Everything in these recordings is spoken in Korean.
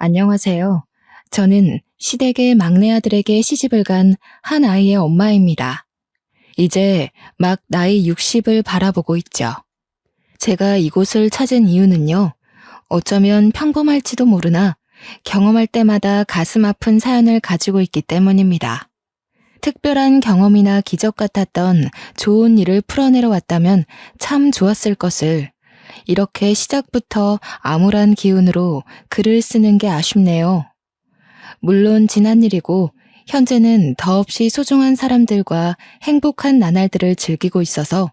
안녕하세요. 저는 시댁의 막내 아들에게 시집을 간 한 아이의 엄마입니다. 이제 막 나이 60을 바라보고 있죠. 제가 이곳을 찾은 이유는요. 어쩌면 평범할지도 모르나 경험할 때마다 가슴 아픈 사연을 가지고 있기 때문입니다. 특별한 경험이나 기적 같았던 좋은 일을 풀어내러 왔다면 참 좋았을 것을 이렇게 시작부터 암울한 기운으로 글을 쓰는 게 아쉽네요. 물론 지난 일이고 현재는 더없이 소중한 사람들과 행복한 나날들을 즐기고 있어서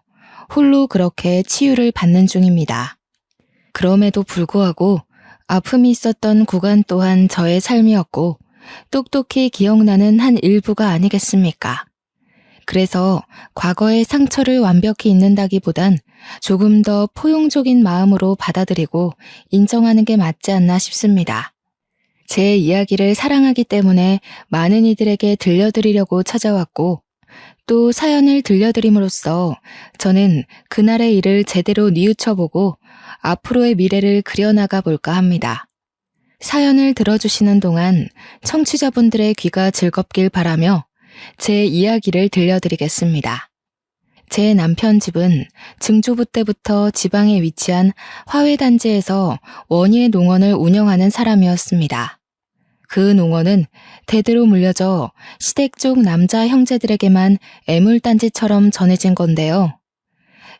홀로 그렇게 치유를 받는 중입니다. 그럼에도 불구하고 아픔이 있었던 구간 또한 저의 삶이었고 똑똑히 기억나는 한 일부가 아니겠습니까? 그래서 과거의 상처를 완벽히 잊는다기보단 조금 더 포용적인 마음으로 받아들이고 인정하는 게 맞지 않나 싶습니다. 제 이야기를 사랑하기 때문에 많은 이들에게 들려드리려고 찾아왔고 또 사연을 들려드림으로써 저는 그날의 일을 제대로 뉘우쳐보고 앞으로의 미래를 그려나가 볼까 합니다. 사연을 들어주시는 동안 청취자분들의 귀가 즐겁길 바라며 제 이야기를 들려드리겠습니다. 제 남편 집은 증조부 때부터 지방에 위치한 화훼단지에서 원예 농원을 운영하는 사람이었습니다. 그 농원은 대대로 물려져 시댁 쪽 남자 형제들에게만 애물단지처럼 전해진 건데요.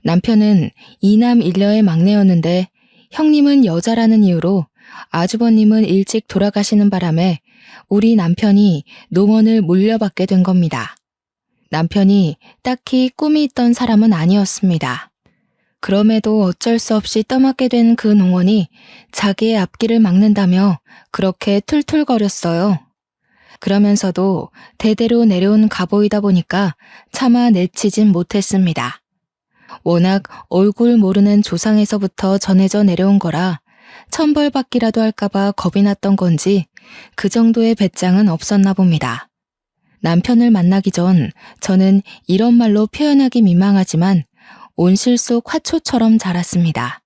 남편은 이남 일녀의 막내였는데 형님은 여자라는 이유로 아주버님은 일찍 돌아가시는 바람에 우리 남편이 농원을 물려받게 된 겁니다. 남편이 딱히 꿈이 있던 사람은 아니었습니다. 그럼에도 어쩔 수 없이 떠맡게 된 그 농원이 자기의 앞길을 막는다며 그렇게 툴툴거렸어요. 그러면서도 대대로 내려온 가보이다 보니까 차마 내치진 못했습니다. 워낙 얼굴 모르는 조상에서부터 전해져 내려온 거라 천벌받기라도 할까봐 겁이 났던 건지 그 정도의 배짱은 없었나 봅니다. 남편을 만나기 전 저는 이런 말로 표현하기 민망하지만 온실 속 화초처럼 자랐습니다.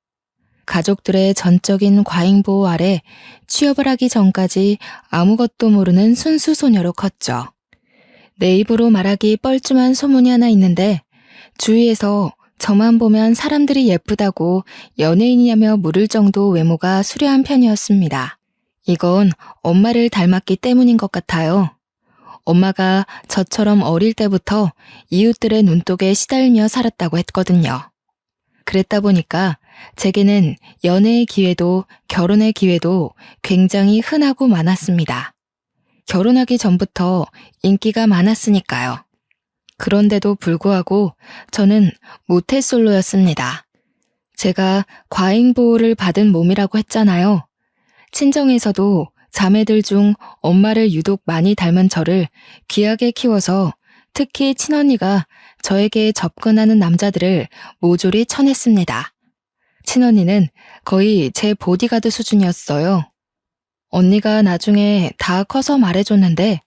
가족들의 전적인 과잉보호 아래 취업을 하기 전까지 아무것도 모르는 순수 소녀로 컸죠. 내 입으로 말하기 뻘쭘한 소문이 하나 있는데 주위에서 저만 보면 사람들이 예쁘다고 연예인이냐며 물을 정도 외모가 수려한 편이었습니다. 이건 엄마를 닮았기 때문인 것 같아요. 엄마가 저처럼 어릴 때부터 이웃들의 눈독에 시달며 살았다고 했거든요. 그랬다 보니까 제게는 연애의 기회도 결혼의 기회도 굉장히 흔하고 많았습니다. 결혼하기 전부터 인기가 많았으니까요. 그런데도 불구하고 저는 모태솔로였습니다. 제가 과잉보호를 받은 몸이라고 했잖아요. 친정에서도 자매들 중 엄마를 유독 많이 닮은 저를 귀하게 키워서 특히 친언니가 저에게 접근하는 남자들을 모조리 쳐냈습니다. 친언니는 거의 제 보디가드 수준이었어요. 언니가 나중에 다 커서 말해줬는데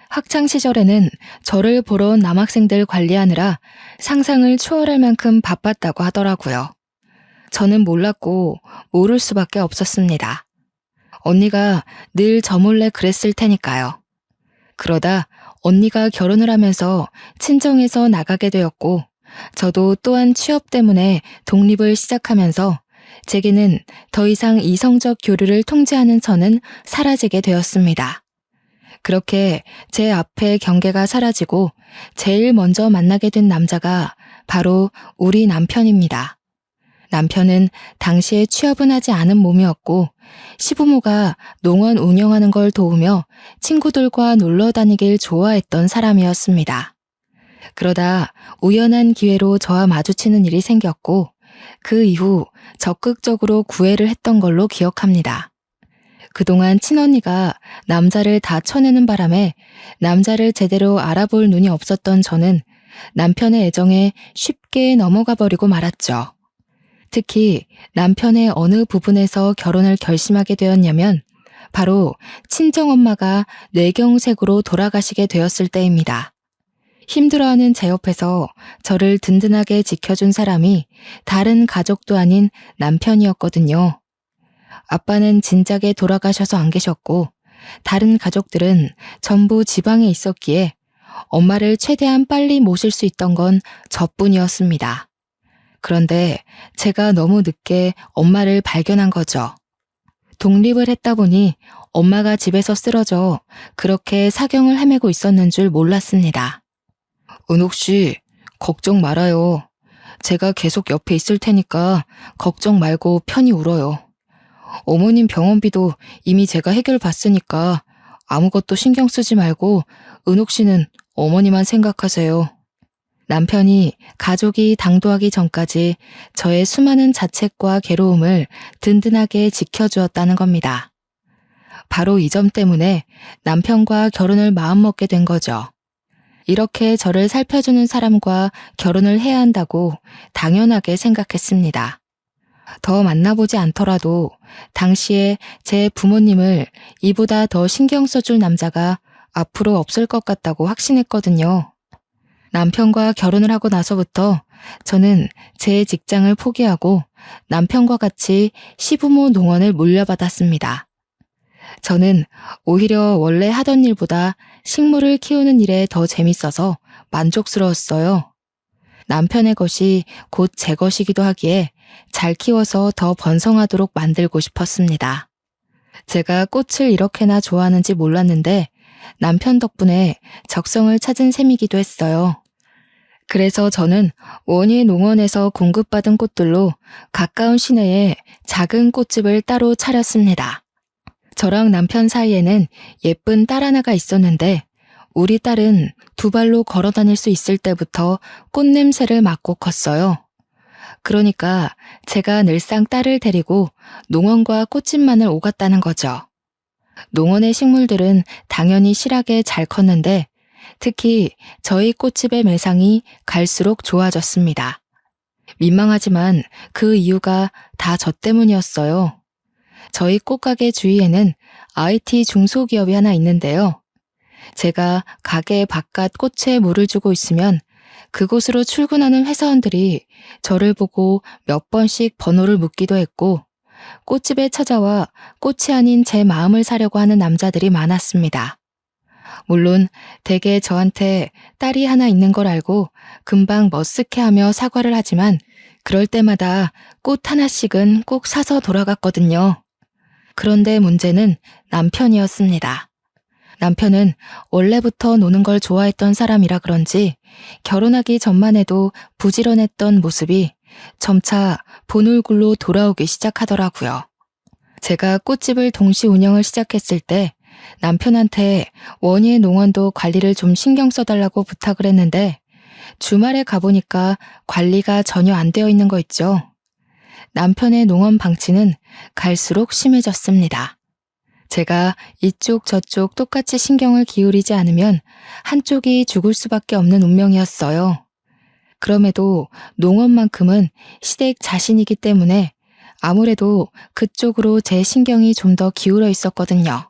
학창시절에는 저를 보러 온 남학생들 관리하느라 상상을 초월할 만큼 바빴다고 하더라고요. 저는 몰랐고 모를 수밖에 없었습니다. 언니가 늘 저 몰래 그랬을 테니까요. 그러다 언니가 결혼을 하면서 친정에서 나가게 되었고 저도 또한 취업 때문에 독립을 시작하면서 제게는 더 이상 이성적 교류를 통제하는 선은 사라지게 되었습니다. 그렇게 제 앞에 경계가 사라지고 제일 먼저 만나게 된 남자가 바로 우리 남편입니다. 남편은 당시에 취업은 하지 않은 몸이었고 시부모가 농원 운영하는 걸 도우며 친구들과 놀러 다니길 좋아했던 사람이었습니다. 그러다 우연한 기회로 저와 마주치는 일이 생겼고 그 이후 적극적으로 구애를 했던 걸로 기억합니다. 그동안 친언니가 남자를 다 쳐내는 바람에 남자를 제대로 알아볼 눈이 없었던 저는 남편의 애정에 쉽게 넘어가 버리고 말았죠. 특히 남편의 어느 부분에서 결혼을 결심하게 되었냐면 바로 친정엄마가 뇌경색으로 돌아가시게 되었을 때입니다. 힘들어하는 제 옆에서 저를 든든하게 지켜준 사람이 다른 가족도 아닌 남편이었거든요. 아빠는 진작에 돌아가셔서 안 계셨고 다른 가족들은 전부 지방에 있었기에 엄마를 최대한 빨리 모실 수 있던 건 저뿐이었습니다. 그런데 제가 너무 늦게 엄마를 발견한 거죠. 독립을 했다 보니 엄마가 집에서 쓰러져 그렇게 사경을 헤매고 있었는 줄 몰랐습니다. 은옥 씨, 걱정 말아요. 제가 계속 옆에 있을 테니까 걱정 말고 편히 울어요. 어머님 병원비도 이미 제가 해결받으니까 아무것도 신경 쓰지 말고 은옥 씨는 어머니만 생각하세요. 남편이 가족이 당도하기 전까지 저의 수많은 자책과 괴로움을 든든하게 지켜주었다는 겁니다. 바로 이 점 때문에 남편과 결혼을 마음먹게 된 거죠. 이렇게 저를 살펴주는 사람과 결혼을 해야 한다고 당연하게 생각했습니다. 더 만나보지 않더라도 당시에 제 부모님을 이보다 더 신경 써줄 남자가 앞으로 없을 것 같다고 확신했거든요. 남편과 결혼을 하고 나서부터 저는 제 직장을 포기하고 남편과 같이 시부모 농원을 물려받았습니다. 저는 오히려 원래 하던 일보다 식물을 키우는 일에 더 재밌어서 만족스러웠어요. 남편의 것이 곧 제 것이기도 하기에 잘 키워서 더 번성하도록 만들고 싶었습니다. 제가 꽃을 이렇게나 좋아하는지 몰랐는데 남편 덕분에 적성을 찾은 셈이기도 했어요. 그래서 저는 원예 농원에서 공급받은 꽃들로 가까운 시내에 작은 꽃집을 따로 차렸습니다. 저랑 남편 사이에는 예쁜 딸 하나가 있었는데 우리 딸은 두 발로 걸어 다닐 수 있을 때부터 꽃 냄새를 맡고 컸어요. 그러니까 제가 늘상 딸을 데리고 농원과 꽃집만을 오갔다는 거죠. 농원의 식물들은 당연히 실하게 잘 컸는데 특히 저희 꽃집의 매상이 갈수록 좋아졌습니다. 민망하지만 그 이유가 다 저 때문이었어요. 저희 꽃가게 주위에는 IT 중소기업이 하나 있는데요. 제가 가게 바깥 꽃에 물을 주고 있으면 그곳으로 출근하는 회사원들이 저를 보고 몇 번씩 번호를 묻기도 했고 꽃집에 찾아와 꽃이 아닌 제 마음을 사려고 하는 남자들이 많았습니다. 물론 대개 저한테 딸이 하나 있는 걸 알고 금방 머쓱해하며 사과를 하지만 그럴 때마다 꽃 하나씩은 꼭 사서 돌아갔거든요. 그런데 문제는 남편이었습니다. 남편은 원래부터 노는 걸 좋아했던 사람이라 그런지 결혼하기 전만 해도 부지런했던 모습이 점차 본얼굴로 돌아오기 시작하더라고요. 제가 꽃집을 동시 운영을 시작했을 때 남편한테 원예 농원도 관리를 좀 신경 써달라고 부탁을 했는데 주말에 가보니까 관리가 전혀 안 되어 있는 거 있죠. 남편의 농원 방치는 갈수록 심해졌습니다. 제가 이쪽 저쪽 똑같이 신경을 기울이지 않으면 한쪽이 죽을 수밖에 없는 운명이었어요. 그럼에도 농원만큼은 시댁 자신이기 때문에 아무래도 그쪽으로 제 신경이 좀 더 기울어 있었거든요.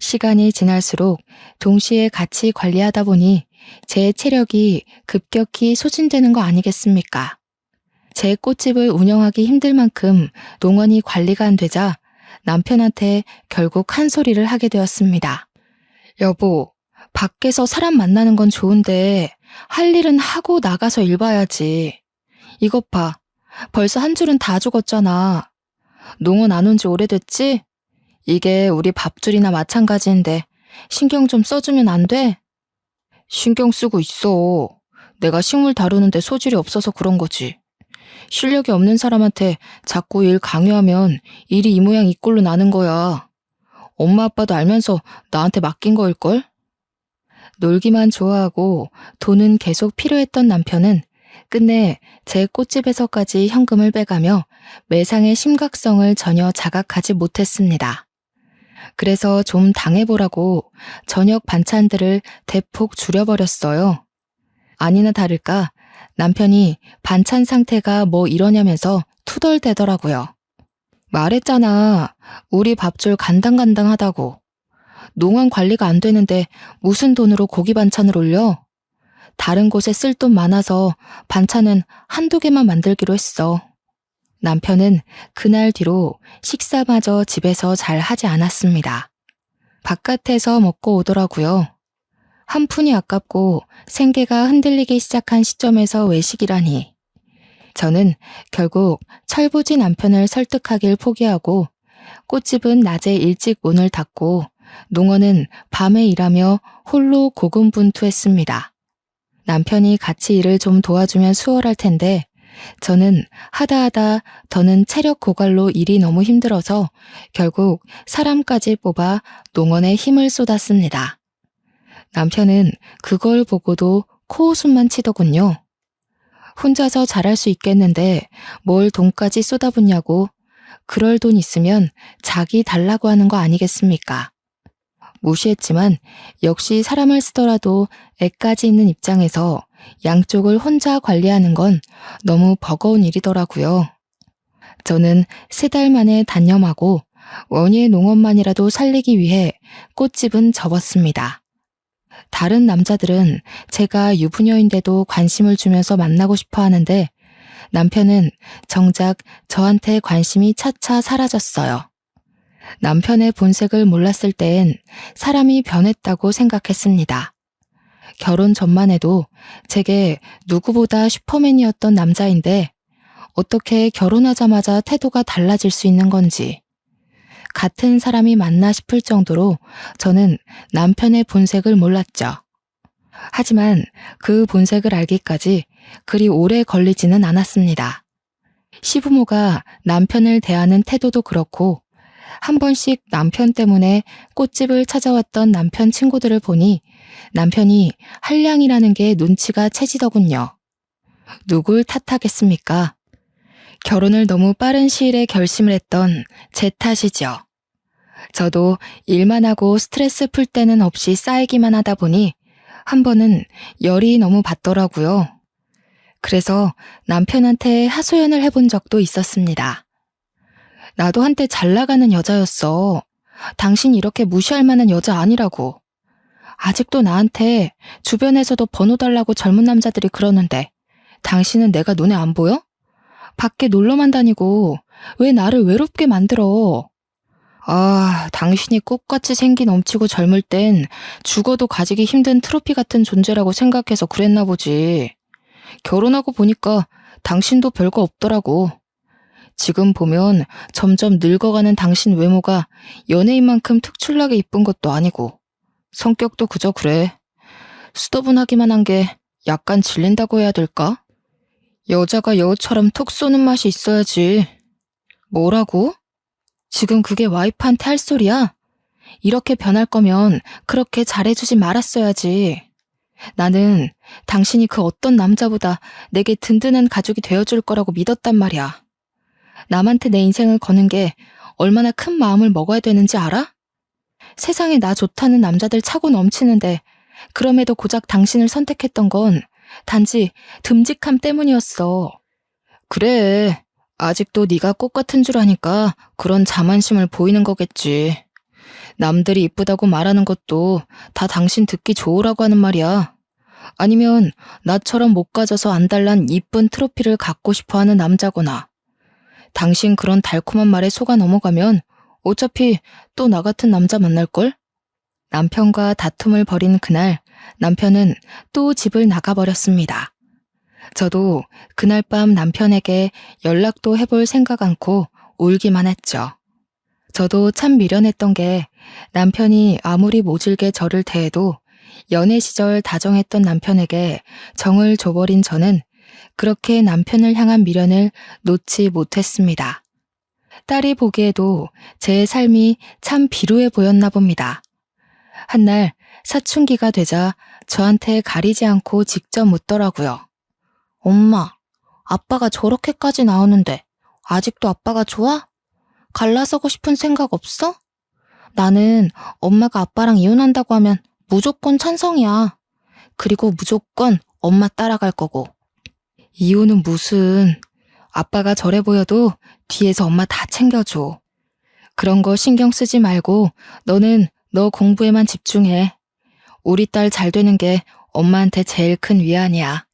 시간이 지날수록 동시에 같이 관리하다 보니 제 체력이 급격히 소진되는 거 아니겠습니까? 제 꽃집을 운영하기 힘들 만큼 농원이 관리가 안 되자 남편한테 결국 한 소리를 하게 되었습니다. 여보, 밖에서 사람 만나는 건 좋은데 할 일은 하고 나가서 일 봐야지. 이것 봐, 벌써 한 줄은 다 죽었잖아. 농원 안 온 지 오래됐지? 이게 우리 밥줄이나 마찬가지인데 신경 좀 써주면 안 돼? 신경 쓰고 있어. 내가 식물 다루는데 소질이 없어서 그런 거지. 실력이 없는 사람한테 자꾸 일 강요하면 일이 이 모양 이 꼴로 나는 거야. 엄마 아빠도 알면서 나한테 맡긴 거일걸? 놀기만 좋아하고 돈은 계속 필요했던 남편은 끝내 제 꽃집에서까지 현금을 빼가며 매상의 심각성을 전혀 자각하지 못했습니다. 그래서 좀 당해보라고 저녁 반찬들을 대폭 줄여버렸어요. 아니나 다를까 남편이 반찬 상태가 뭐 이러냐면서 투덜대더라고요. 말했잖아. 우리 밥줄 간당간당하다고. 농원 관리가 안 되는데 무슨 돈으로 고기 반찬을 올려? 다른 곳에 쓸 돈 많아서 반찬은 한두 개만 만들기로 했어. 남편은 그날 뒤로 식사마저 집에서 잘 하지 않았습니다. 바깥에서 먹고 오더라고요. 한 푼이 아깝고 생계가 흔들리기 시작한 시점에서 외식이라니. 저는 결국 철부지 남편을 설득하길 포기하고 꽃집은 낮에 일찍 문을 닫고 농어는 밤에 일하며 홀로 고군분투했습니다. 남편이 같이 일을 좀 도와주면 수월할 텐데 저는 하다 더는 체력 고갈로 일이 너무 힘들어서 결국 사람까지 뽑아 농원에 힘을 쏟았습니다. 남편은 그걸 보고도 코웃음만 치더군요. 혼자서 잘할 수 있겠는데 뭘 돈까지 쏟아붓냐고. 그럴 돈 있으면 자기 달라고 하는 거 아니겠습니까? 무시했지만 역시 사람을 쓰더라도 애까지 있는 입장에서 양쪽을 혼자 관리하는 건 너무 버거운 일이더라고요. 저는 3달 만에 단념하고 원예 농원만이라도 살리기 위해 꽃집은 접었습니다. 다른 남자들은 제가 유부녀인데도 관심을 주면서 만나고 싶어 하는데 남편은 정작 저한테 관심이 차차 사라졌어요. 남편의 본색을 몰랐을 땐 사람이 변했다고 생각했습니다. 결혼 전만 해도 제게 누구보다 슈퍼맨이었던 남자인데 어떻게 결혼하자마자 태도가 달라질 수 있는 건지. 같은 사람이 맞나 싶을 정도로 저는 남편의 본색을 몰랐죠. 하지만 그 본색을 알기까지 그리 오래 걸리지는 않았습니다. 시부모가 남편을 대하는 태도도 그렇고 한 번씩 남편 때문에 꽃집을 찾아왔던 남편 친구들을 보니 남편이 한량이라는 게 눈치가 채지더군요. 누굴 탓하겠습니까? 결혼을 너무 빠른 시일에 결심을 했던 제 탓이죠. 저도 일만 하고 스트레스 풀 때는 없이 쌓이기만 하다 보니 한 번은 열이 너무 받더라고요. 그래서 남편한테 하소연을 해본 적도 있었습니다. 나도 한때 잘 나가는 여자였어. 당신 이렇게 무시할 만한 여자 아니라고. 아직도 나한테 주변에서도 번호 달라고 젊은 남자들이 그러는데 당신은 내가 눈에 안 보여? 밖에 놀러만 다니고 왜 나를 외롭게 만들어? 아, 당신이 꽃같이 생기 넘치고 젊을 땐 죽어도 가지기 힘든 트로피 같은 존재라고 생각해서 그랬나 보지. 결혼하고 보니까 당신도 별거 없더라고. 지금 보면 점점 늙어가는 당신 외모가 연예인만큼 특출나게 이쁜 것도 아니고 성격도 그저 그래. 수더분하기만 한 게 약간 질린다고 해야 될까? 여자가 여우처럼 톡 쏘는 맛이 있어야지. 뭐라고? 지금 그게 와이프한테 할 소리야? 이렇게 변할 거면 그렇게 잘해주지 말았어야지. 나는 당신이 그 어떤 남자보다 내게 든든한 가족이 되어줄 거라고 믿었단 말이야. 남한테 내 인생을 거는 게 얼마나 큰 마음을 먹어야 되는지 알아? 세상에 나 좋다는 남자들 차고 넘치는데 그럼에도 고작 당신을 선택했던 건 단지 듬직함 때문이었어. 그래, 아직도 네가 꽃 같은 줄 아니까 그런 자만심을 보이는 거겠지. 남들이 이쁘다고 말하는 것도 다 당신 듣기 좋으라고 하는 말이야. 아니면 나처럼 못 가져서 안달난 이쁜 트로피를 갖고 싶어하는 남자거나. 당신 그런 달콤한 말에 속아 넘어가면 어차피 또 나 같은 남자 만날걸? 남편과 다툼을 벌인 그날 남편은 또 집을 나가버렸습니다. 저도 그날 밤 남편에게 연락도 해볼 생각 않고 울기만 했죠. 저도 참 미련했던 게 남편이 아무리 모질게 저를 대해도 연애 시절 다정했던 남편에게 정을 줘버린 저는 그렇게 남편을 향한 미련을 놓지 못했습니다. 딸이 보기에도 제 삶이 참 비루해 보였나 봅니다. 한날 사춘기가 되자 저한테 가리지 않고 직접 묻더라고요. 엄마, 아빠가 저렇게까지 나오는데 아직도 아빠가 좋아? 갈라서고 싶은 생각 없어? 나는 엄마가 아빠랑 이혼한다고 하면 무조건 찬성이야. 그리고 무조건 엄마 따라갈 거고. 이혼은 무슨... 아빠가 저래 보여도 뒤에서 엄마 다 챙겨줘. 그런 거 신경 쓰지 말고 너는 너 공부에만 집중해. 우리 딸 잘 되는 게 엄마한테 제일 큰 위안이야.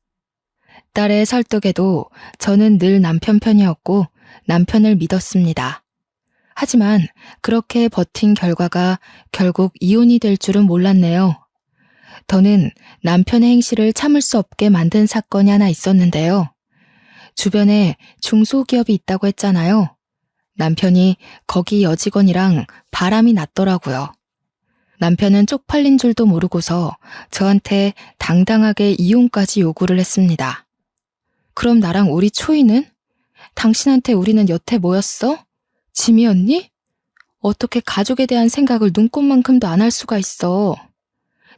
딸의 설득에도 저는 늘 남편 편이었고 남편을 믿었습니다. 하지만 그렇게 버틴 결과가 결국 이혼이 될 줄은 몰랐네요. 더는 남편의 행실을 참을 수 없게 만든 사건이 하나 있었는데요. 주변에 중소기업이 있다고 했잖아요. 남편이 거기 여직원이랑 바람이 났더라고요. 남편은 쪽팔린 줄도 모르고서 저한테 당당하게 이혼까지 요구를 했습니다. 그럼 나랑 우리 초이는? 당신한테 우리는 여태 뭐였어? 짐이었니? 어떻게 가족에 대한 생각을 눈꼽만큼도 안 할 수가 있어.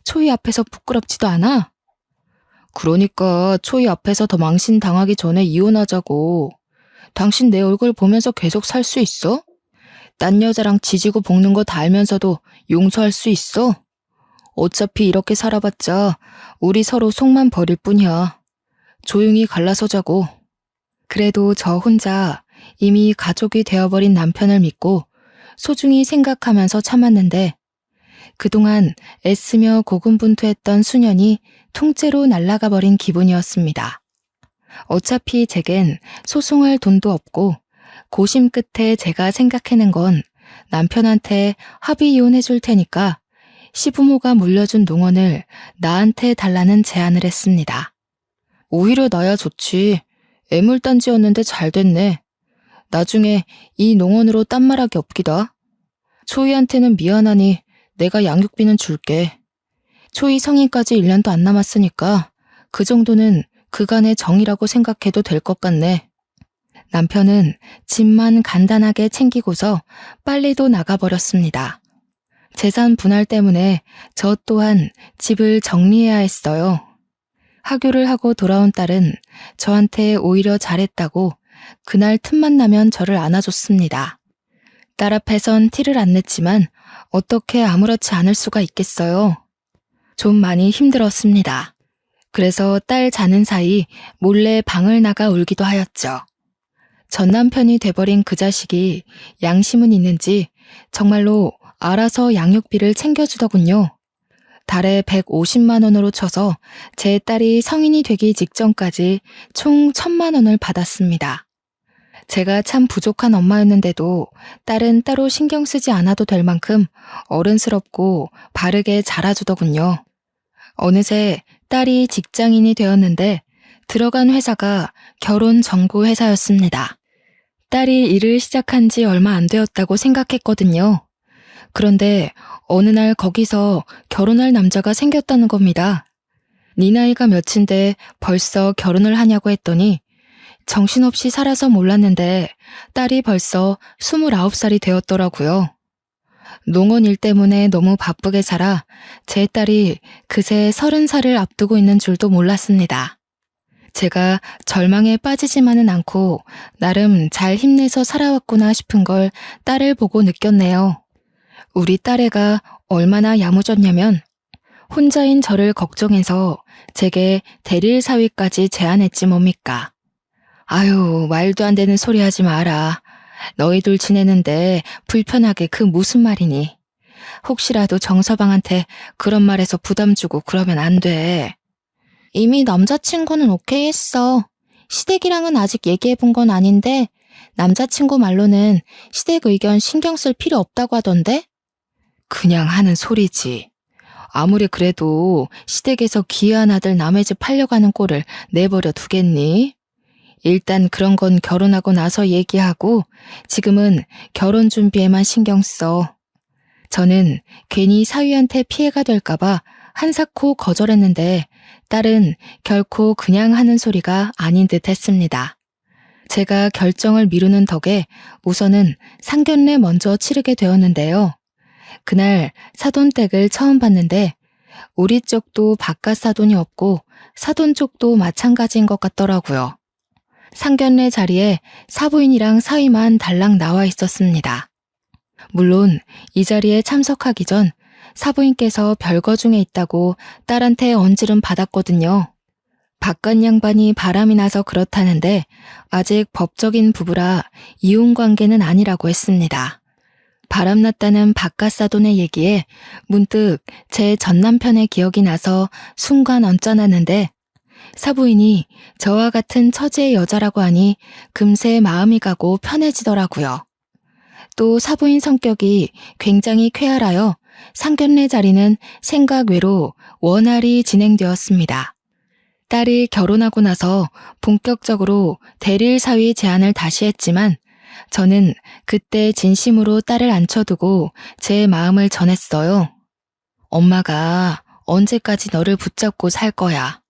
초이 앞에서 부끄럽지도 않아? 그러니까 초이 앞에서 더 망신당하기 전에 이혼하자고. 당신 내 얼굴 보면서 계속 살 수 있어? 딴 여자랑 지지고 볶는 거 다 알면서도 용서할 수 있어? 어차피 이렇게 살아봤자 우리 서로 속만 버릴 뿐이야. 조용히 갈라서자고. 그래도 저 혼자 이미 가족이 되어버린 남편을 믿고 소중히 생각하면서 참았는데 그동안 애쓰며 고군분투했던 수년이 통째로 날아가 버린 기분이었습니다. 어차피 제겐 소송할 돈도 없고 고심 끝에 제가 생각해낸 건 남편한테 합의 이혼해줄 테니까 시부모가 물려준 농원을 나한테 달라는 제안을 했습니다. 오히려 나야 좋지. 애물단지였는데 잘 됐네. 나중에 이 농원으로 딴 말하기 없기다. 초이한테는 미안하니 내가 양육비는 줄게. 초이 성인까지 1년도 안 남았으니까 그 정도는 그간의 정이라고 생각해도 될 것 같네. 남편은 집만 간단하게 챙기고서 빨리도 나가버렸습니다. 재산 분할 때문에 저 또한 집을 정리해야 했어요. 하교를 하고 돌아온 딸은 저한테 오히려 잘했다고 그날 틈만 나면 저를 안아줬습니다. 딸 앞에선 티를 안 냈지만 어떻게 아무렇지 않을 수가 있겠어요. 좀 많이 힘들었습니다. 그래서 딸 자는 사이 몰래 방을 나가 울기도 하였죠. 전 남편이 돼버린 그 자식이 양심은 있는지 정말로 알아서 양육비를 챙겨주더군요. 달에 150만 원으로 쳐서 제 딸이 성인이 되기 직전까지 총 1,000만 원을 받았습니다. 제가 참 부족한 엄마였는데도 딸은 따로 신경 쓰지 않아도 될 만큼 어른스럽고 바르게 자라주더군요. 어느새 딸이 직장인이 되었는데 들어간 회사가 결혼 정보 회사였습니다. 딸이 일을 시작한 지 얼마 안 되었다고 생각했거든요. 그런데 어느 날 거기서 결혼할 남자가 생겼다는 겁니다. 네 나이가 몇인데 벌써 결혼을 하냐고 했더니 정신없이 살아서 몰랐는데 딸이 벌써 29살이 되었더라고요. 농원 일 때문에 너무 바쁘게 살아 제 딸이 그새 30살을 앞두고 있는 줄도 몰랐습니다. 제가 절망에 빠지지만은 않고 나름 잘 힘내서 살아왔구나 싶은 걸 딸을 보고 느꼈네요. 우리 딸애가 얼마나 야무졌냐면 혼자인 저를 걱정해서 제게 대릴 사위까지 제안했지 뭡니까. 아유, 말도 안 되는 소리 하지 마라. 너희들 지내는데 불편하게 그 무슨 말이니. 혹시라도 정서방한테 그런 말해서 부담 주고 그러면 안 돼. 이미 남자친구는 오케이 했어. 시댁이랑은 아직 얘기해본 건 아닌데 남자친구 말로는 시댁 의견 신경 쓸 필요 없다고 하던데? 그냥 하는 소리지. 아무리 그래도 시댁에서 귀한 아들 남의 집 팔려가는 꼴을 내버려 두겠니? 일단 그런 건 결혼하고 나서 얘기하고 지금은 결혼 준비에만 신경 써. 저는 괜히 사위한테 피해가 될까봐 한사코 거절했는데 딸은 결코 그냥 하는 소리가 아닌 듯 했습니다. 제가 결정을 미루는 덕에 우선은 상견례 먼저 치르게 되었는데요. 그날 사돈댁을 처음 봤는데 우리 쪽도 바깥 사돈이 없고 사돈 쪽도 마찬가지인 것 같더라고요. 상견례 자리에 사부인이랑 사위만 달랑 나와 있었습니다. 물론 이 자리에 참석하기 전 사부인께서 별거 중에 있다고 딸한테 언질은 받았거든요. 바깥 양반이 바람이 나서 그렇다는데 아직 법적인 부부라 이혼 관계는 아니라고 했습니다. 바람났다는 바깥 사돈의 얘기에 문득 제 전남편의 기억이 나서 순간 언짢았는데 사부인이 저와 같은 처지의 여자라고 하니 금세 마음이 가고 편해지더라고요. 또 사부인 성격이 굉장히 쾌활하여 상견례 자리는 생각 외로 원활히 진행되었습니다. 딸이 결혼하고 나서 본격적으로 대릴 사위 제안을 다시 했지만 저는 그때 진심으로 딸을 앉혀두고 제 마음을 전했어요. 엄마가 언제까지 너를 붙잡고 살 거야.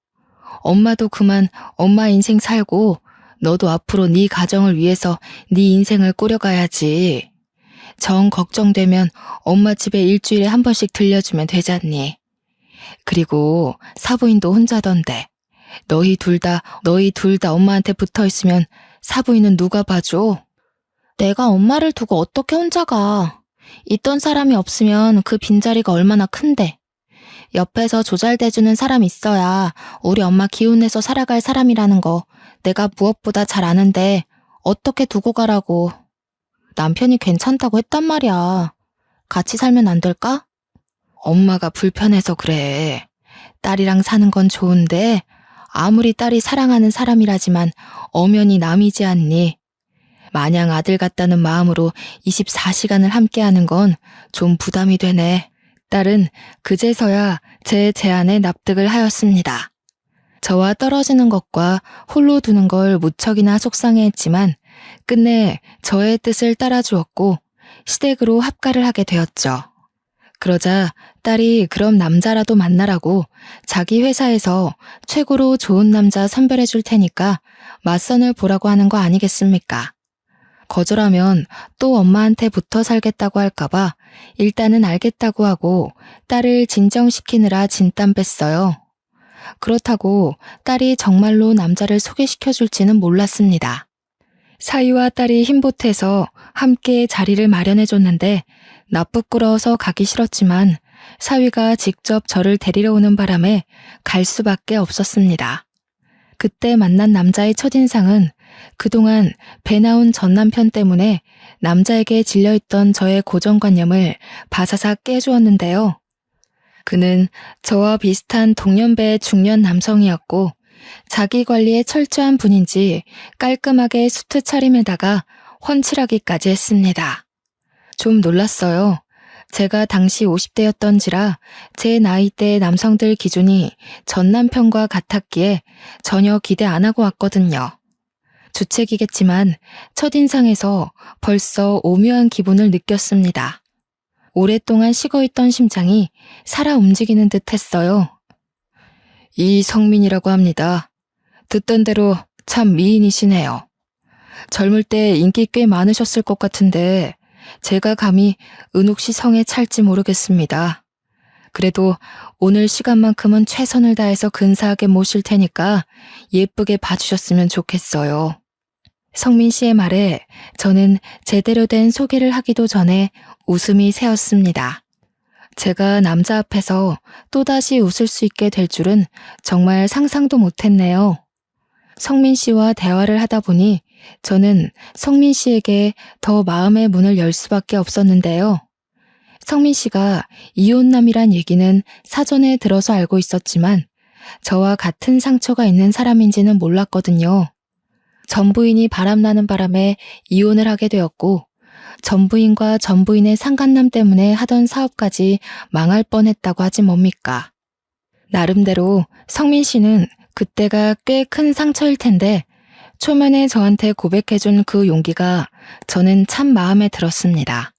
엄마도 그만 엄마 인생 살고 너도 앞으로 네 가정을 위해서 네 인생을 꾸려가야지. 정 걱정되면 엄마 집에 일주일에 한 번씩 들려주면 되잖니. 그리고 사부인도 혼자던데 너희 둘 다 엄마한테 붙어있으면 사부인은 누가 봐줘? 내가 엄마를 두고 어떻게 혼자 가? 있던 사람이 없으면 그 빈자리가 얼마나 큰데. 옆에서 조잘대주는 사람 있어야 우리 엄마 기운내서 살아갈 사람이라는 거 내가 무엇보다 잘 아는데 어떻게 두고 가라고. 남편이 괜찮다고 했단 말이야. 같이 살면 안 될까? 엄마가 불편해서 그래. 딸이랑 사는 건 좋은데 아무리 딸이 사랑하는 사람이라지만 엄연히 남이지 않니. 마냥 아들 같다는 마음으로 24시간을 함께하는 건 좀 부담이 되네. 딸은 그제서야 제 제안에 납득을 하였습니다. 저와 떨어지는 것과 홀로 두는 걸 무척이나 속상해했지만 끝내 저의 뜻을 따라주었고 시댁으로 합가를 하게 되었죠. 그러자 딸이 그럼 남자라도 만나라고 자기 회사에서 최고로 좋은 남자 선별해 줄 테니까 맞선을 보라고 하는 거 아니겠습니까? 거절하면 또 엄마한테 붙어 살겠다고 할까봐 일단은 알겠다고 하고 딸을 진정시키느라 진땀 뺐어요. 그렇다고 딸이 정말로 남자를 소개시켜 줄지는 몰랐습니다. 사위와 딸이 힘보태서 함께 자리를 마련해 줬는데 나 부끄러워서 가기 싫었지만 사위가 직접 저를 데리러 오는 바람에 갈 수밖에 없었습니다. 그때 만난 남자의 첫인상은 그동안 배 나온 전 남편 때문에 남자에게 질려있던 저의 고정관념을 바사삭 깨주었는데요. 그는 저와 비슷한 동년배의 중년 남성이었고 자기 관리에 철저한 분인지 깔끔하게 수트 차림에다가 훤칠하기까지 했습니다. 좀 놀랐어요. 제가 당시 50대였던지라 제 나이대의 남성들 기준이 전 남편과 같았기에 전혀 기대 안 하고 왔거든요. 주책이겠지만 첫인상에서 벌써 오묘한 기분을 느꼈습니다. 오랫동안 식어있던 심장이 살아 움직이는 듯 했어요. 이성민이라고 합니다. 듣던 대로 참 미인이시네요. 젊을 때 인기 꽤 많으셨을 것 같은데 제가 감히 은옥 씨 성에 찰지 모르겠습니다. 그래도 오늘 시간만큼은 최선을 다해서 근사하게 모실 테니까 예쁘게 봐주셨으면 좋겠어요. 성민 씨의 말에 저는 제대로 된 소개를 하기도 전에 웃음이 새었습니다. 제가 남자 앞에서 또다시 웃을 수 있게 될 줄은 정말 상상도 못했네요. 성민 씨와 대화를 하다 보니 저는 성민 씨에게 더 마음의 문을 열 수밖에 없었는데요. 성민 씨가 이혼남이란 얘기는 사전에 들어서 알고 있었지만 저와 같은 상처가 있는 사람인지는 몰랐거든요. 전부인이 바람나는 바람에 이혼을 하게 되었고 전부인과 전부인의 상간남 때문에 하던 사업까지 망할 뻔했다고 하지 뭡니까. 나름대로 성민 씨는 그때가 꽤 큰 상처일 텐데 초면에 저한테 고백해준 그 용기가 저는 참 마음에 들었습니다.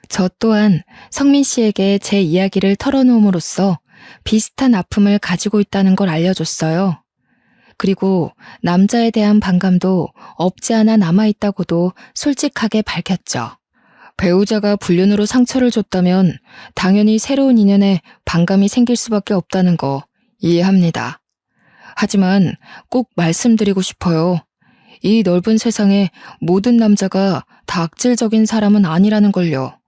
저 또한 성민 씨에게 제 이야기를 털어놓음으로써 비슷한 아픔을 가지고 있다는 걸 알려줬어요. 그리고 남자에 대한 반감도 없지 않아 남아있다고도 솔직하게 밝혔죠. 배우자가 불륜으로 상처를 줬다면 당연히 새로운 인연에 반감이 생길 수밖에 없다는 거 이해합니다. 하지만 꼭 말씀드리고 싶어요. 이 넓은 세상에 모든 남자가 다 악질적인 사람은 아니라는 걸요.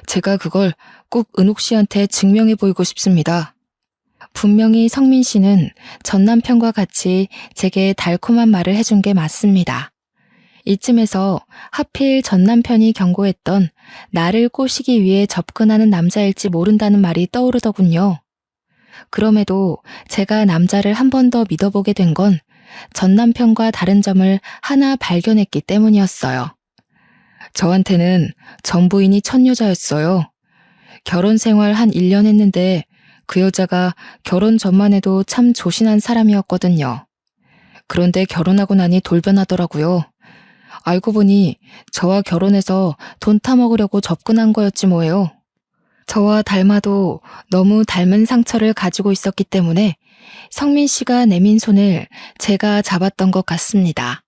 제가 그걸 꼭 은옥 씨한테 증명해 보이고 싶습니다. 분명히 성민 씨는 전 남편과 같이 제게 달콤한 말을 해준 게 맞습니다. 이쯤에서 하필 전 남편이 경고했던 나를 꼬시기 위해 접근하는 남자일지 모른다는 말이 떠오르더군요. 그럼에도 제가 남자를 한 번 더 믿어보게 된 건 전 남편과 다른 점을 하나 발견했기 때문이었어요. 저한테는 전 부인이 첫 여자였어요. 결혼 생활 한 1년 했는데 그 여자가 결혼 전만 해도 참 조신한 사람이었거든요. 그런데 결혼하고 나니 돌변하더라고요. 알고 보니 저와 결혼해서 돈 타먹으려고 접근한 거였지 뭐예요. 저와 닮아도 너무 닮은 상처를 가지고 있었기 때문에 성민 씨가 내민 손을 제가 잡았던 것 같습니다.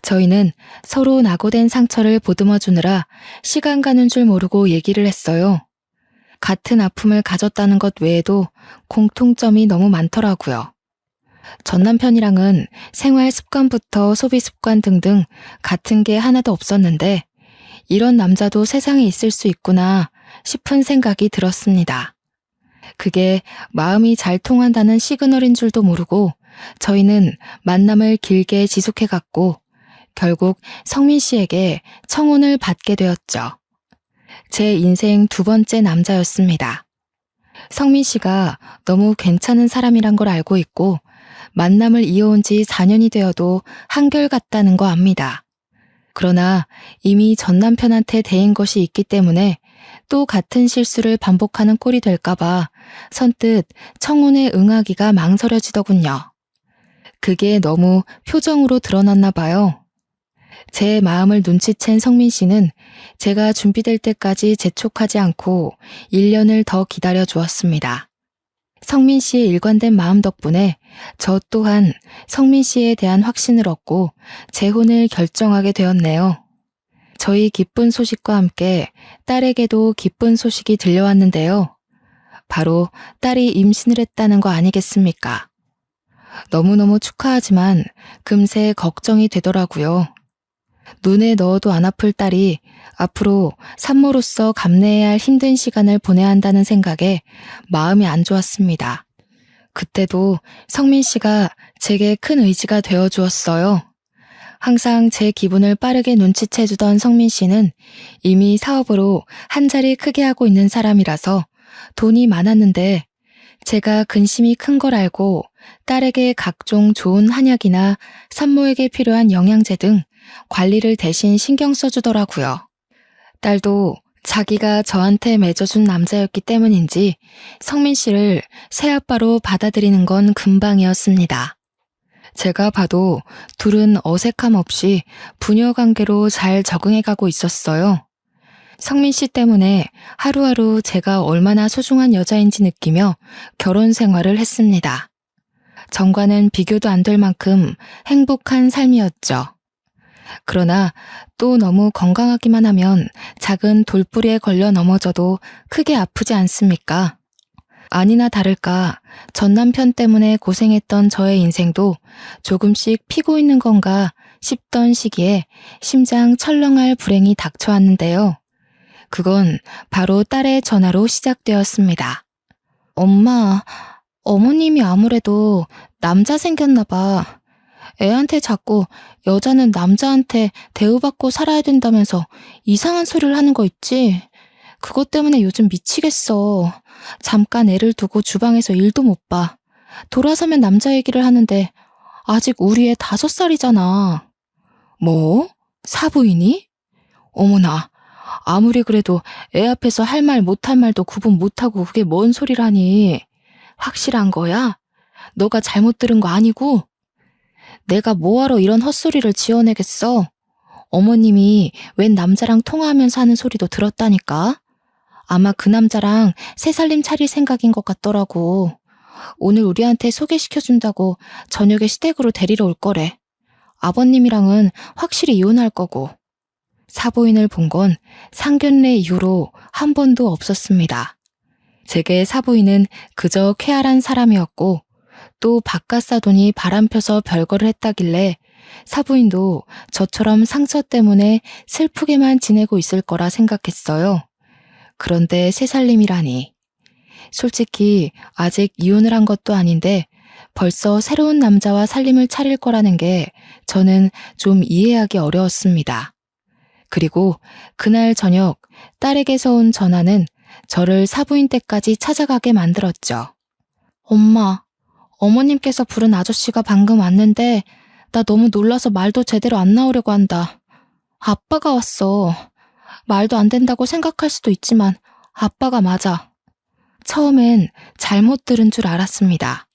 저희는 서로 낙오된 상처를 보듬어 주느라 시간 가는 줄 모르고 얘기를 했어요. 같은 아픔을 가졌다는 것 외에도 공통점이 너무 많더라고요. 전 남편이랑은 생활 습관부터 소비 습관 등등 같은 게 하나도 없었는데 이런 남자도 세상에 있을 수 있구나 싶은 생각이 들었습니다. 그게 마음이 잘 통한다는 시그널인 줄도 모르고 저희는 만남을 길게 지속해갔고 결국 성민 씨에게 청혼을 받게 되었죠. 제 인생 두 번째 남자였습니다. 성민 씨가 너무 괜찮은 사람이란 걸 알고 있고 만남을 이어온 지 4년이 되어도 한결같다는 거 압니다. 그러나 이미 전 남편한테 대인 것이 있기 때문에 또 같은 실수를 반복하는 꼴이 될까봐 선뜻 청혼에 응하기가 망설여지더군요. 그게 너무 표정으로 드러났나 봐요. 제 마음을 눈치챈 성민 씨는 제가 준비될 때까지 재촉하지 않고 1년을 더 기다려 주었습니다. 성민 씨의 일관된 마음 덕분에 저 또한 성민 씨에 대한 확신을 얻고 재혼을 결정하게 되었네요. 저희 기쁜 소식과 함께 딸에게도 기쁜 소식이 들려왔는데요. 바로 딸이 임신을 했다는 거 아니겠습니까? 너무너무 축하하지만 금세 걱정이 되더라고요. 눈에 넣어도 안 아플 딸이 앞으로 산모로서 감내해야 할 힘든 시간을 보내야 한다는 생각에 마음이 안 좋았습니다. 그때도 성민 씨가 제게 큰 의지가 되어 주었어요. 항상 제 기분을 빠르게 눈치채주던 성민 씨는 이미 사업으로 한 자리 크게 하고 있는 사람이라서 돈이 많았는데 제가 근심이 큰 걸 알고 딸에게 각종 좋은 한약이나 산모에게 필요한 영양제 등 관리를 대신 신경 써주더라고요. 딸도 자기가 저한테 맺어준 남자였기 때문인지 성민 씨를 새아빠로 받아들이는 건 금방이었습니다. 제가 봐도 둘은 어색함 없이 부녀 관계로 잘 적응해가고 있었어요. 성민 씨 때문에 하루하루 제가 얼마나 소중한 여자인지 느끼며 결혼 생활을 했습니다. 전과는 비교도 안 될 만큼 행복한 삶이었죠. 그러나 또 너무 건강하기만 하면 작은 돌부리에 걸려 넘어져도 크게 아프지 않습니까? 아니나 다를까 전 남편 때문에 고생했던 저의 인생도 조금씩 피고 있는 건가 싶던 시기에 심장 철렁할 불행이 닥쳐왔는데요. 그건 바로 딸의 전화로 시작되었습니다. 엄마, 어머님이 아무래도 남자 생겼나 봐. 애한테 자꾸 여자는 남자한테 대우받고 살아야 된다면서 이상한 소리를 하는 거 있지? 그것 때문에 요즘 미치겠어. 잠깐 애를 두고 주방에서 일도 못 봐. 돌아서면 남자 얘기를 하는데 아직 우리 애 5살이잖아. 뭐? 사부인이? 어머나, 아무리 그래도 애 앞에서 할 말 못할 말도 구분 못하고 그게 뭔 소리라니. 확실한 거야? 너가 잘못 들은 거 아니고? 내가 뭐하러 이런 헛소리를 지어내겠어? 어머님이 웬 남자랑 통화하면서 하는 소리도 들었다니까? 아마 그 남자랑 새살림 차릴 생각인 것 같더라고. 오늘 우리한테 소개시켜준다고 저녁에 시댁으로 데리러 올 거래. 아버님이랑은 확실히 이혼할 거고. 사부인을 본 건 상견례 이후로 한 번도 없었습니다. 제게 사부인은 그저 쾌활한 사람이었고 또 바깥사돈이 바람펴서 별거를 했다길래 사부인도 저처럼 상처 때문에 슬프게만 지내고 있을 거라 생각했어요. 그런데 새살림이라니. 솔직히 아직 이혼을 한 것도 아닌데 벌써 새로운 남자와 살림을 차릴 거라는 게 저는 좀 이해하기 어려웠습니다. 그리고 그날 저녁 딸에게서 온 전화는 저를 사부인 댁까지 찾아가게 만들었죠. 엄마, 어머님께서 부른 아저씨가 방금 왔는데 나 너무 놀라서 말도 제대로 안 나오려고 한다. 아빠가 왔어. 말도 안 된다고 생각할 수도 있지만 아빠가 맞아. 처음엔 잘못 들은 줄 알았습니다.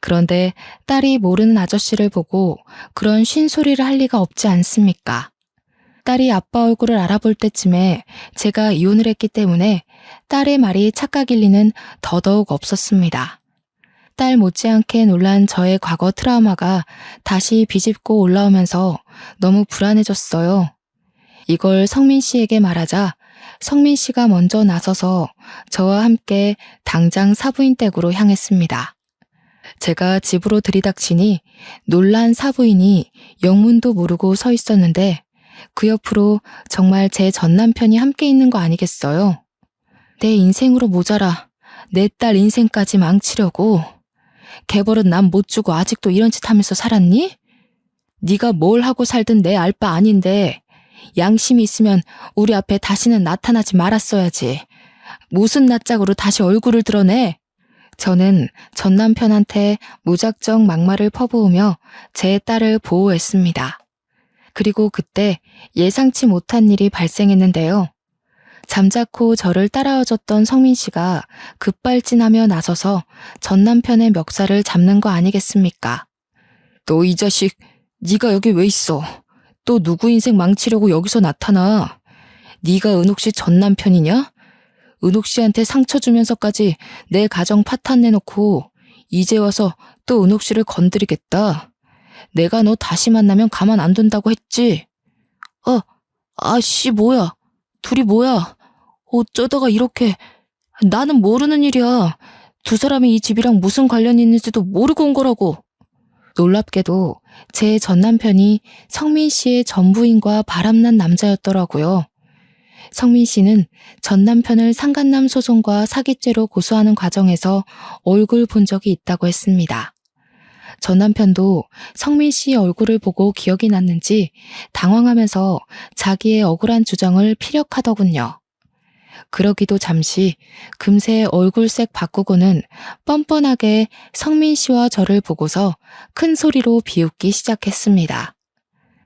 그런데 딸이 모르는 아저씨를 보고 그런 쉰소리를 할 리가 없지 않습니까? 딸이 아빠 얼굴을 알아볼 때쯤에 제가 이혼을 했기 때문에 딸의 말이 착각일 리는 더더욱 없었습니다. 딸 못지않게 놀란 저의 과거 트라우마가 다시 비집고 올라오면서 너무 불안해졌어요. 이걸 성민 씨에게 말하자 성민 씨가 먼저 나서서 저와 함께 당장 사부인 댁으로 향했습니다. 제가 집으로 들이닥치니 놀란 사부인이 영문도 모르고 서 있었는데 그 옆으로 정말 제 전남편이 함께 있는 거 아니겠어요? 내 인생으로 모자라 내 딸 인생까지 망치려고. 개벌은 남 못 주고 아직도 이런 짓 하면서 살았니? 네가 뭘 하고 살든 내 알 바 아닌데 양심이 있으면 우리 앞에 다시는 나타나지 말았어야지. 무슨 낯짝으로 다시 얼굴을 드러내? 저는 전 남편한테 무작정 막말을 퍼부으며 제 딸을 보호했습니다. 그리고 그때 예상치 못한 일이 발생했는데요. 잠자코 저를 따라와줬던 성민 씨가 급발진하며 나서서 전 남편의 멱살을 잡는 거 아니겠습니까? 너 이 자식, 네가 여기 왜 있어? 또 누구 인생 망치려고 여기서 나타나? 네가 은옥 씨 전 남편이냐? 은옥 씨한테 상처 주면서까지 내 가정 파탄 내놓고 이제 와서 또 은옥 씨를 건드리겠다. 내가 너 다시 만나면 가만 안 둔다고 했지? 아씨 뭐야? 둘이 뭐야? 어쩌다가 이렇게. 나는 모르는 일이야. 두 사람이 이 집이랑 무슨 관련이 있는지도 모르고 온 거라고. 놀랍게도 제 전남편이 성민 씨의 전부인과 바람난 남자였더라고요. 성민 씨는 전남편을 상간남 소송과 사기죄로 고소하는 과정에서 얼굴 본 적이 있다고 했습니다. 전남편도 성민 씨의 얼굴을 보고 기억이 났는지 당황하면서 자기의 억울한 주장을 피력하더군요. 그러기도 잠시 금세 얼굴색 바꾸고는 뻔뻔하게 성민 씨와 저를 보고서 큰 소리로 비웃기 시작했습니다.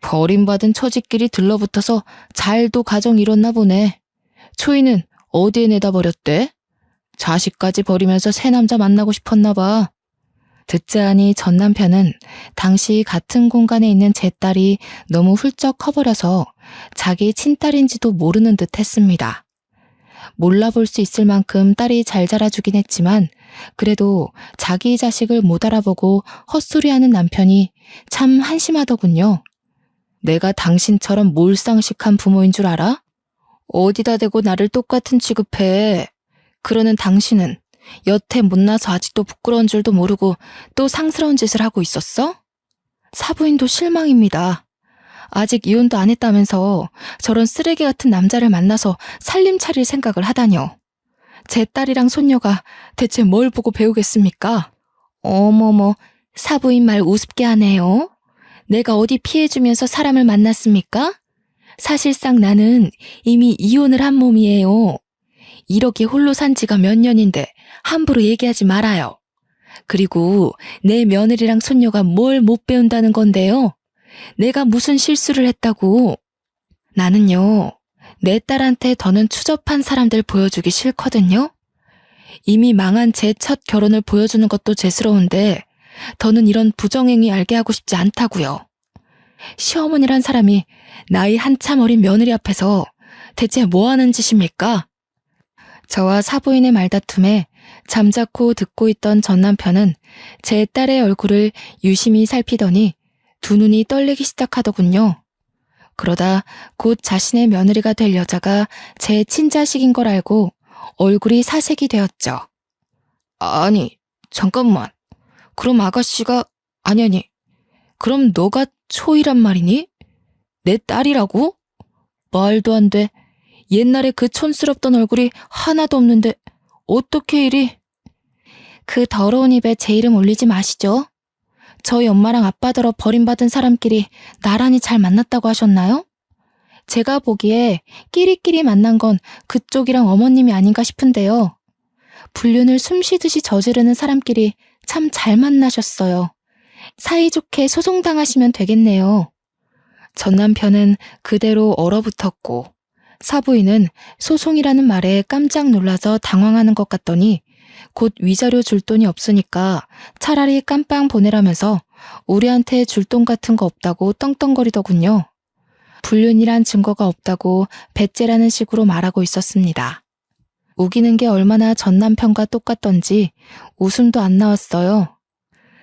버림받은 처지끼리 들러붙어서 잘도 가정 이뤘나 보네. 초이는 어디에 내다 버렸대? 자식까지 버리면서 새 남자 만나고 싶었나 봐. 듣자 하니 전 남편은 당시 같은 공간에 있는 제 딸이 너무 훌쩍 커버려서 자기 친딸인지도 모르는 듯 했습니다. 몰라볼 수 있을 만큼 딸이 잘 자라주긴 했지만 그래도 자기 자식을 못 알아보고 헛소리하는 남편이 참 한심하더군요. 내가 당신처럼 몰상식한 부모인 줄 알아? 어디다 대고 나를 똑같은 취급해. 그러는 당신은 여태 못나서 아직도 부끄러운 줄도 모르고 또 상스러운 짓을 하고 있었어? 사부인도 실망입니다. 아직 이혼도 안 했다면서 저런 쓰레기 같은 남자를 만나서 살림 차릴 생각을 하다뇨. 제 딸이랑 손녀가 대체 뭘 보고 배우겠습니까? 어머머, 사부인 말 우습게 하네요. 내가 어디 피해주면서 사람을 만났습니까? 사실상 나는 이미 이혼을 한 몸이에요. 이렇게 홀로 산 지가 몇 년인데 함부로 얘기하지 말아요. 그리고 내 며느리랑 손녀가 뭘 못 배운다는 건데요. 내가 무슨 실수를 했다고. 나는요, 내 딸한테 더는 추접한 사람들 보여주기 싫거든요. 이미 망한 제 첫 결혼을 보여주는 것도 죄스러운데 더는 이런 부정행위 알게 하고 싶지 않다고요. 시어머니란 사람이 나이 한참 어린 며느리 앞에서 대체 뭐 하는 짓입니까? 저와 사부인의 말다툼에 잠자코 듣고 있던 전 남편은 제 딸의 얼굴을 유심히 살피더니 두 눈이 떨리기 시작하더군요. 그러다 곧 자신의 며느리가 될 여자가 제 친자식인 걸 알고 얼굴이 사색이 되었죠. 아니, 잠깐만. 그럼 아가씨가, 아니, 그럼 너가 초이란 말이니? 내 딸이라고? 말도 안 돼. 옛날에 그 촌스럽던 얼굴이 하나도 없는데 어떻게 이리. 그 더러운 입에 제 이름 올리지 마시죠. 저희 엄마랑 아빠더러 버림받은 사람끼리 나란히 잘 만났다고 하셨나요? 제가 보기에 끼리끼리 만난 건 그쪽이랑 어머님이 아닌가 싶은데요. 불륜을 숨쉬듯이 저지르는 사람끼리 참 잘 만나셨어요. 사이좋게 소송당하시면 되겠네요. 전 남편은 그대로 얼어붙었고 사부인은 소송이라는 말에 깜짝 놀라서 당황하는 것 같더니 곧 위자료 줄 돈이 없으니까 차라리 깜빵 보내라면서 우리한테 줄 돈 같은 거 없다고 떵떵거리더군요. 불륜이란 증거가 없다고 배째라는 식으로 말하고 있었습니다. 우기는 게 얼마나 전 남편과 똑같던지 웃음도 안 나왔어요.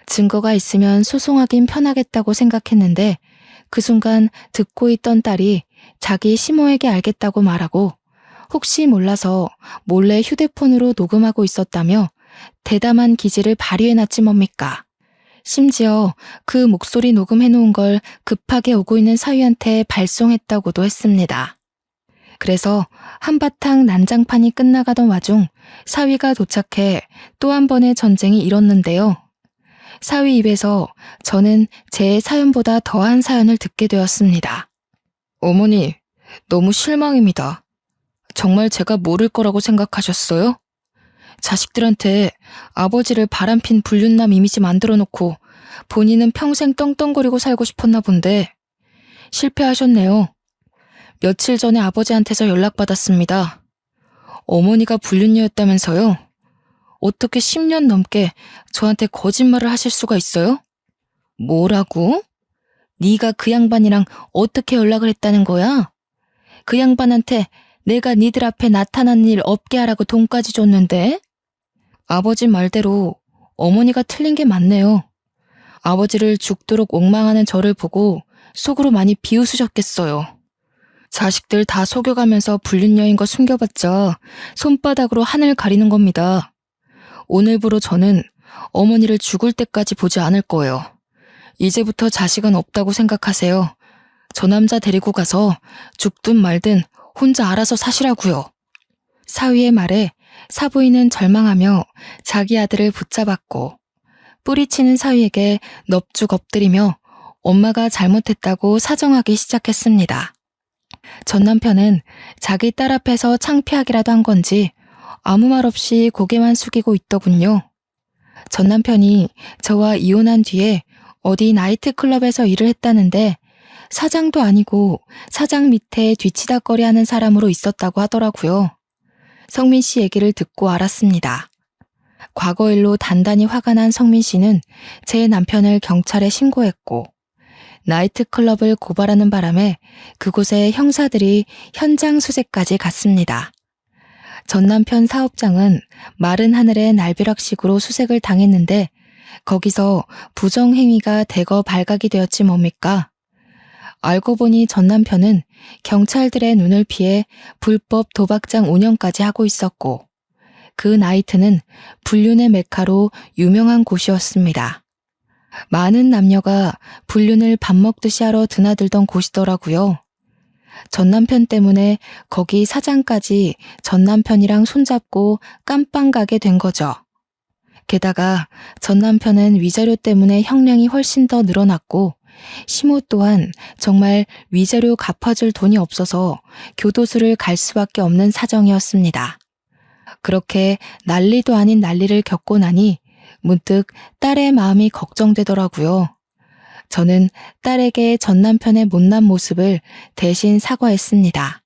증거가 있으면 소송하긴 편하겠다고 생각했는데 그 순간 듣고 있던 딸이 자기 시모에게 알겠다고 말하고 혹시 몰라서 몰래 휴대폰으로 녹음하고 있었다며 대담한 기질을 발휘해놨지 뭡니까. 심지어 그 목소리 녹음해놓은 걸 급하게 오고 있는 사위한테 발송했다고도 했습니다. 그래서 한바탕 난장판이 끝나가던 와중 사위가 도착해 또 한 번의 전쟁이 일었는데요. 사위 입에서 저는 제 사연보다 더한 사연을 듣게 되었습니다. 어머니, 너무 실망입니다. 정말 제가 모를 거라고 생각하셨어요? 자식들한테 아버지를 바람핀 불륜남 이미지 만들어 놓고 본인은 평생 떵떵거리고 살고 싶었나 본데 실패하셨네요. 며칠 전에 아버지한테서 연락받았습니다. 어머니가 불륜녀였다면서요? 어떻게 10년 넘게 저한테 거짓말을 하실 수가 있어요? 뭐라고? 네가 그 양반이랑 어떻게 연락을 했다는 거야? 그 양반한테 내가 니들 앞에 나타난 일 없게 하라고 돈까지 줬는데? 아버지 말대로 어머니가 틀린 게 맞네요. 아버지를 죽도록 옥망하는 저를 보고 속으로 많이 비웃으셨겠어요. 자식들 다 속여가면서 불륜녀인 거 숨겨봤자 손바닥으로 하늘 가리는 겁니다. 오늘부로 저는 어머니를 죽을 때까지 보지 않을 거예요. 이제부터 자식은 없다고 생각하세요. 저 남자 데리고 가서 죽든 말든 혼자 알아서 사시라고요. 사위의 말에 사부인은 절망하며 자기 아들을 붙잡았고 뿌리치는 사위에게 넙죽 엎드리며 엄마가 잘못했다고 사정하기 시작했습니다. 전 남편은 자기 딸 앞에서 창피하기라도 한 건지 아무 말 없이 고개만 숙이고 있더군요. 전 남편이 저와 이혼한 뒤에 어디 나이트클럽에서 일을 했다는데 사장도 아니고 사장 밑에 뒤치다꺼리 하는 사람으로 있었다고 하더라고요. 성민 씨 얘기를 듣고 알았습니다. 과거 일로 단단히 화가 난 성민 씨는 제 남편을 경찰에 신고했고 나이트클럽을 고발하는 바람에 그곳에 형사들이 현장 수색까지 갔습니다. 전 남편 사업장은 마른 하늘의 날벼락식으로 수색을 당했는데 거기서 부정행위가 대거 발각이 되었지 뭡니까? 알고 보니 전 남편은 경찰들의 눈을 피해 불법 도박장 운영까지 하고 있었고 그 나이트는 불륜의 메카로 유명한 곳이었습니다. 많은 남녀가 불륜을 밥 먹듯이 하러 드나들던 곳이더라고요. 전 남편 때문에 거기 사장까지 전 남편이랑 손잡고 깜빵 가게 된 거죠. 게다가 전 남편은 위자료 때문에 형량이 훨씬 더 늘어났고 시모 또한 정말 위자료 갚아줄 돈이 없어서 교도소를 갈 수밖에 없는 사정이었습니다. 그렇게 난리도 아닌 난리를 겪고 나니 문득 딸의 마음이 걱정되더라고요. 저는 딸에게 전 남편의 못난 모습을 대신 사과했습니다.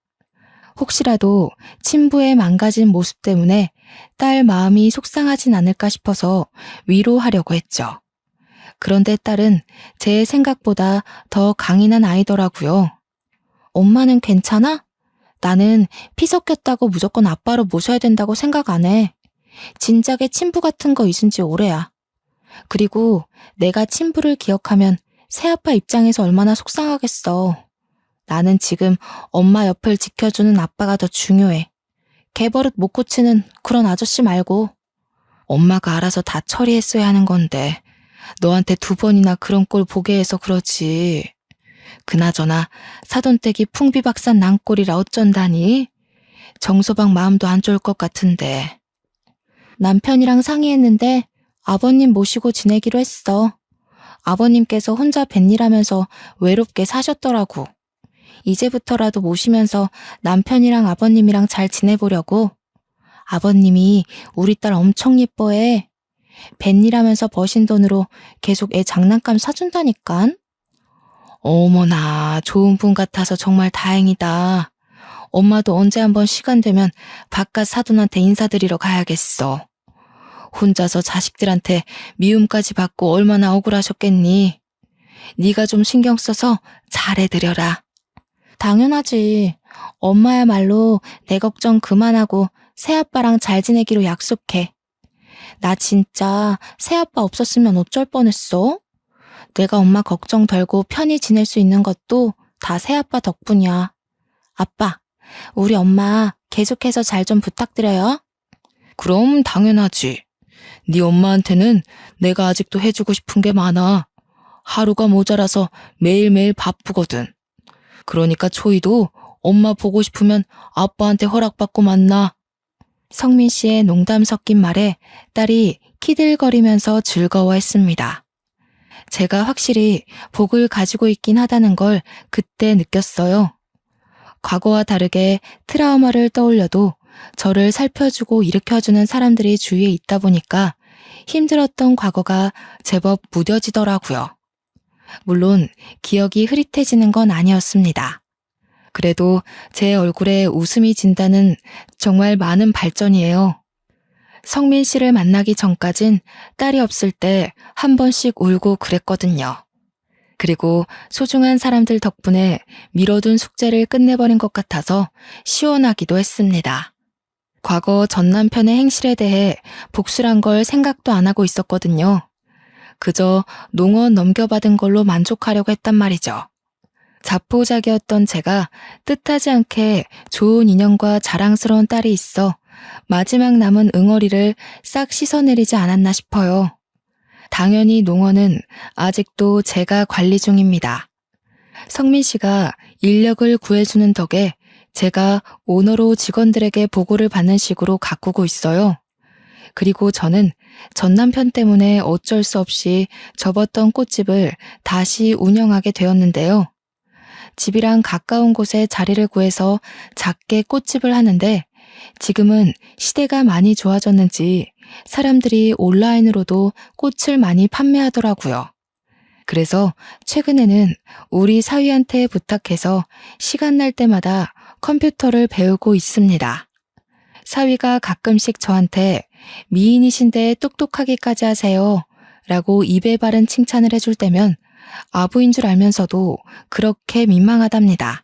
혹시라도 친부의 망가진 모습 때문에 딸 마음이 속상하진 않을까 싶어서 위로하려고 했죠. 그런데 딸은 제 생각보다 더 강인한 아이더라고요. 엄마는 괜찮아? 나는 피 섞였다고 무조건 아빠로 모셔야 된다고 생각 안 해. 진작에 친부 같은 거 잊은 지 오래야. 그리고 내가 친부를 기억하면 새아빠 입장에서 얼마나 속상하겠어. 나는 지금 엄마 옆을 지켜주는 아빠가 더 중요해. 개버릇 못 고치는 그런 아저씨 말고. 엄마가 알아서 다 처리했어야 하는 건데 너한테 2번이나 그런 꼴 보게 해서 그러지. 그나저나 사돈댁이 풍비박산 난 꼴이라 어쩐다니? 정서방 마음도 안 좋을 것 같은데. 남편이랑 상의했는데 아버님 모시고 지내기로 했어. 아버님께서 혼자 뱃일하면서 외롭게 사셨더라고. 이제부터라도 모시면서 남편이랑 아버님이랑 잘 지내보려고. 아버님이 우리 딸 엄청 예뻐해. 뱃일하면서 버신 돈으로 계속 애 장난감 사준다니깐. 어머나, 좋은 분 같아서 정말 다행이다. 엄마도 언제 한번 시간 되면 바깥 사돈한테 인사드리러 가야겠어. 혼자서 자식들한테 미움까지 받고 얼마나 억울하셨겠니. 네가 좀 신경 써서 잘해드려라. 당연하지. 엄마야말로 내 걱정 그만하고 새아빠랑 잘 지내기로 약속해. 나 진짜 새아빠 없었으면 어쩔 뻔했어. 내가 엄마 걱정 덜고 편히 지낼 수 있는 것도 다 새아빠 덕분이야. 아빠, 우리 엄마 계속해서 잘 좀 부탁드려요. 그럼 당연하지. 네 엄마한테는 내가 아직도 해주고 싶은 게 많아. 하루가 모자라서 매일매일 바쁘거든. 그러니까 초이도 엄마 보고 싶으면 아빠한테 허락받고 만나. 성민 씨의 농담 섞인 말에 딸이 키들거리면서 즐거워했습니다. 제가 확실히 복을 가지고 있긴 하다는 걸 그때 느꼈어요. 과거와 다르게 트라우마를 떠올려도 저를 살펴주고 일으켜주는 사람들이 주위에 있다 보니까 힘들었던 과거가 제법 무뎌지더라고요. 물론 기억이 흐릿해지는 건 아니었습니다. 그래도 제 얼굴에 웃음이 진다는 정말 많은 발전이에요. 성민 씨를 만나기 전까진 딸이 없을 때 한 번씩 울고 그랬거든요. 그리고 소중한 사람들 덕분에 미뤄둔 숙제를 끝내버린 것 같아서 시원하기도 했습니다. 과거 전 남편의 행실에 대해 복수란 걸 생각도 안 하고 있었거든요. 그저 농원 넘겨받은 걸로 만족하려고 했단 말이죠. 자포자기였던 제가 뜻하지 않게 좋은 인연과 자랑스러운 딸이 있어 마지막 남은 응어리를 싹 씻어내리지 않았나 싶어요. 당연히 농원은 아직도 제가 관리 중입니다. 성민 씨가 인력을 구해주는 덕에 제가 오너로 직원들에게 보고를 받는 식으로 가꾸고 있어요. 그리고 저는 전 남편 때문에 어쩔 수 없이 접었던 꽃집을 다시 운영하게 되었는데요. 집이랑 가까운 곳에 자리를 구해서 작게 꽃집을 하는데 지금은 시대가 많이 좋아졌는지 사람들이 온라인으로도 꽃을 많이 판매하더라고요. 그래서 최근에는 우리 사위한테 부탁해서 시간 날 때마다 컴퓨터를 배우고 있습니다. 사위가 가끔씩 저한테 미인이신데 똑똑하기까지 하세요 라고 입에 바른 칭찬을 해줄 때면 아부인 줄 알면서도 그렇게 민망하답니다.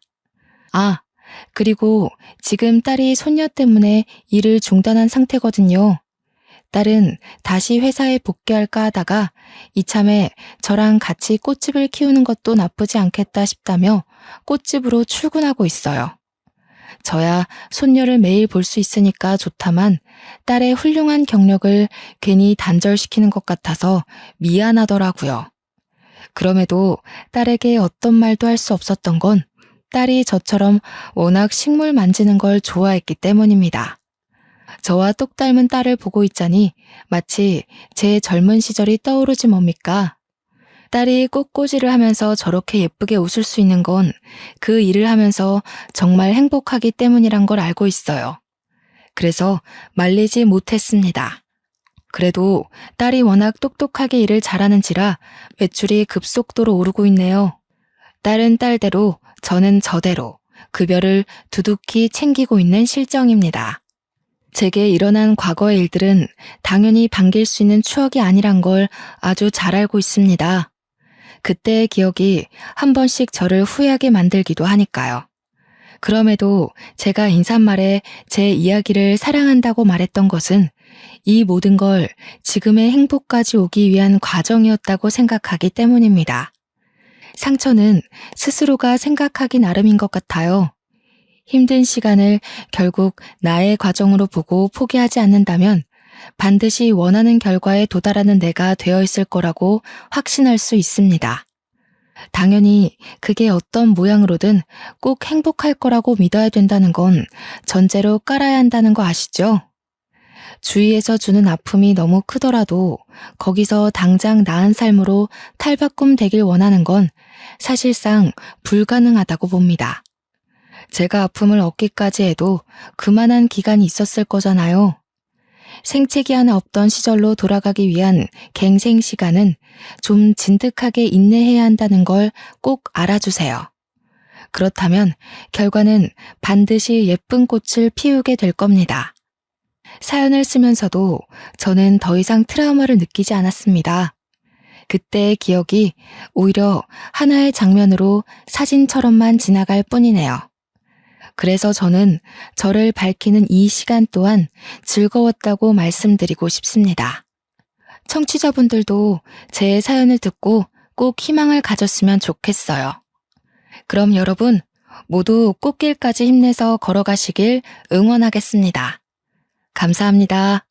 아, 그리고 지금 딸이 손녀 때문에 일을 중단한 상태거든요. 딸은 다시 회사에 복귀할까 하다가 이참에 저랑 같이 꽃집을 키우는 것도 나쁘지 않겠다 싶다며 꽃집으로 출근하고 있어요. 저야 손녀를 매일 볼 수 있으니까 좋다만 딸의 훌륭한 경력을 괜히 단절시키는 것 같아서 미안하더라고요. 그럼에도 딸에게 어떤 말도 할 수 없었던 건 딸이 저처럼 워낙 식물 만지는 걸 좋아했기 때문입니다. 저와 똑 닮은 딸을 보고 있자니 마치 제 젊은 시절이 떠오르지 뭡니까? 딸이 꽃꽂이를 하면서 저렇게 예쁘게 웃을 수 있는 건 그 일을 하면서 정말 행복하기 때문이란 걸 알고 있어요. 그래서 말리지 못했습니다. 그래도 딸이 워낙 똑똑하게 일을 잘하는지라 매출이 급속도로 오르고 있네요. 딸은 딸대로 저는 저대로 급여를 두둑히 챙기고 있는 실정입니다. 제게 일어난 과거의 일들은 당연히 반길 수 있는 추억이 아니란 걸 아주 잘 알고 있습니다. 그때의 기억이 한 번씩 저를 후회하게 만들기도 하니까요. 그럼에도 제가 인사말에 제 이야기를 사랑한다고 말했던 것은 이 모든 걸 지금의 행복까지 오기 위한 과정이었다고 생각하기 때문입니다. 상처는 스스로가 생각하기 나름인 것 같아요. 힘든 시간을 결국 나의 과정으로 보고 포기하지 않는다면 반드시 원하는 결과에 도달하는 내가 되어 있을 거라고 확신할 수 있습니다. 당연히 그게 어떤 모양으로든 꼭 행복할 거라고 믿어야 된다는 건 전제로 깔아야 한다는 거 아시죠? 주위에서 주는 아픔이 너무 크더라도 거기서 당장 나은 삶으로 탈바꿈 되길 원하는 건 사실상 불가능하다고 봅니다. 제가 아픔을 얻기까지 해도 그만한 기간이 있었을 거잖아요. 생채기 하나 없던 시절로 돌아가기 위한 갱생 시간은 좀 진득하게 인내해야 한다는 걸 꼭 알아주세요. 그렇다면 결과는 반드시 예쁜 꽃을 피우게 될 겁니다. 사연을 쓰면서도 저는 더 이상 트라우마를 느끼지 않았습니다. 그때의 기억이 오히려 하나의 장면으로 사진처럼만 지나갈 뿐이네요. 그래서 저는 저를 밝히는 이 시간 또한 즐거웠다고 말씀드리고 싶습니다. 청취자분들도 제 사연을 듣고 꼭 희망을 가졌으면 좋겠어요. 그럼 여러분 모두 꽃길까지 힘내서 걸어가시길 응원하겠습니다. 감사합니다.